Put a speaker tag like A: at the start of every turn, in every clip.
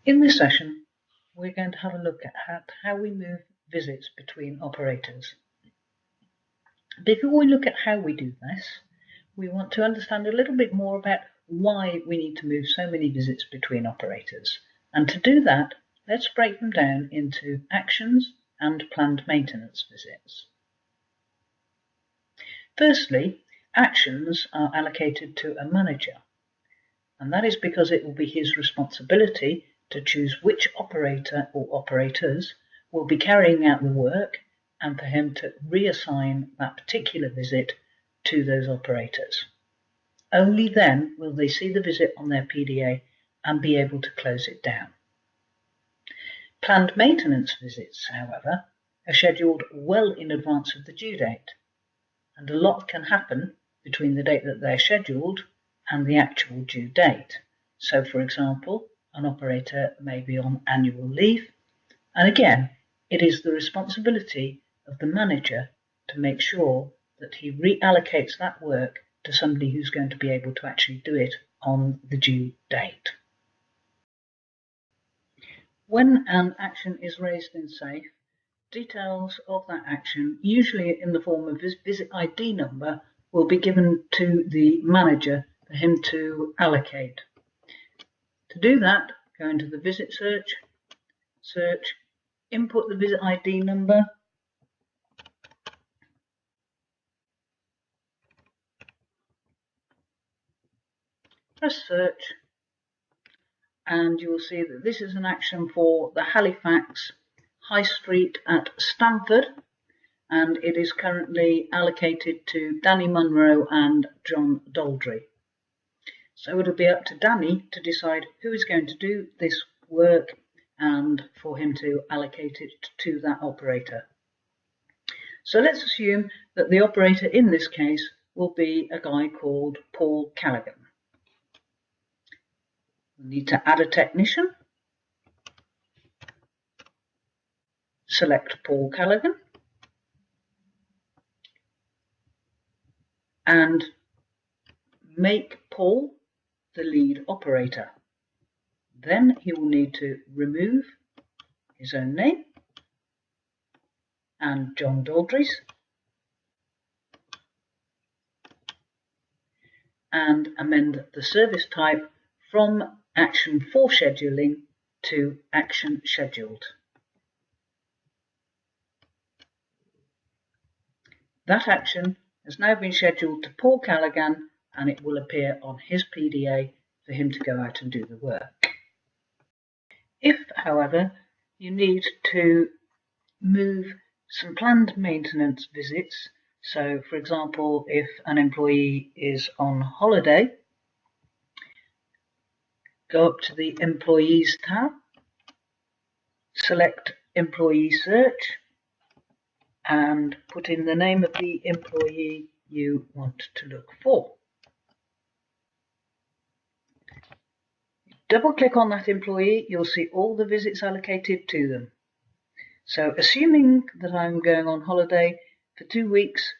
A: In this session, we're going to have a look at how we move visits between operators. Before we look at how we do this, we want to understand a little bit more about why we need to move so many visits between operators. And to do that, let's break them down into actions and planned maintenance visits. Firstly, actions are allocated to a manager, and that is because it will be his responsibility to choose which operator or operators will be carrying out the work and for him to reassign that particular visit to those operators. Only then will they see the visit on their PDA and be able to close it down. Planned maintenance visits, however, are scheduled well in advance of the due date, and a lot can happen between the date that they're scheduled and the actual due date. So, for example, an operator may be on annual leave, and again, it is the responsibility of the manager to make sure that he reallocates that work to somebody who's going to be able to actually do it on the due date. When an action is raised in SAFE, details of that action, usually in the form of visit ID number, will be given to the manager for him to allocate. To do that, go into the visit search, input the visit ID number, press search, and you will see that this is an action for the Halifax High Street at Stamford, and it is currently allocated to Danny Munro and John Daldry. So it'll be up to Danny to decide who is going to do this work and for him to allocate it to that operator. So let's assume that the operator in this case will be a guy called Paul Callaghan. We need to add a technician. Select Paul Callaghan and make Paul the lead operator. Then he will need to remove his own name and John Daldry's and amend the service type from action for scheduling to action scheduled. That action has now been scheduled to Paul Callaghan and it will appear on his PDA for him to go out and do the work. If, however, you need to move some planned maintenance visits, so for example, if an employee is on holiday, go up to the Employees tab, select Employee Search, and put in the name of the employee you want to look for. Double click on that employee, you'll see all the visits allocated to them. So assuming that I'm going on holiday for 2 weeks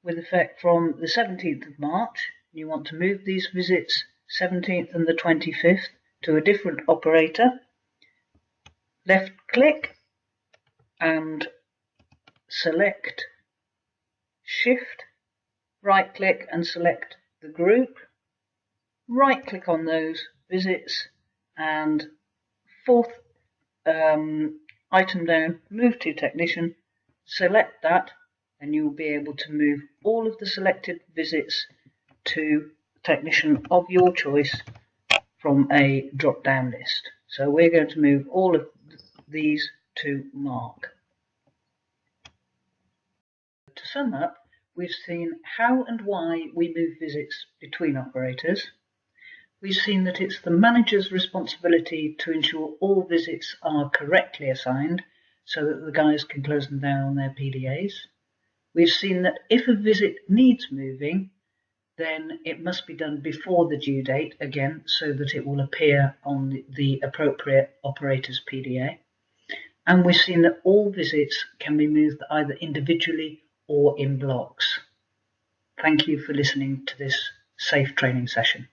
A: with effect from the 17th of March, you want to move these visits 17th and the 25th to a different operator, left click and select Shift, right click and select the group, right click on those visits and fourth item down, move to technician, select that and you will be able to move all of the selected visits to technician of your choice from a drop down list. So we're going to move all of these to Mark. To sum up, we've seen how and why we move visits between operators. We've seen that it's the manager's responsibility to ensure all visits are correctly assigned so that the guys can close them down on their PDAs. We've seen that if a visit needs moving, then it must be done before the due date, again, so that it will appear on the appropriate operator's PDA. And we've seen that all visits can be moved either individually or in blocks. Thank you for listening to this SAFE training session.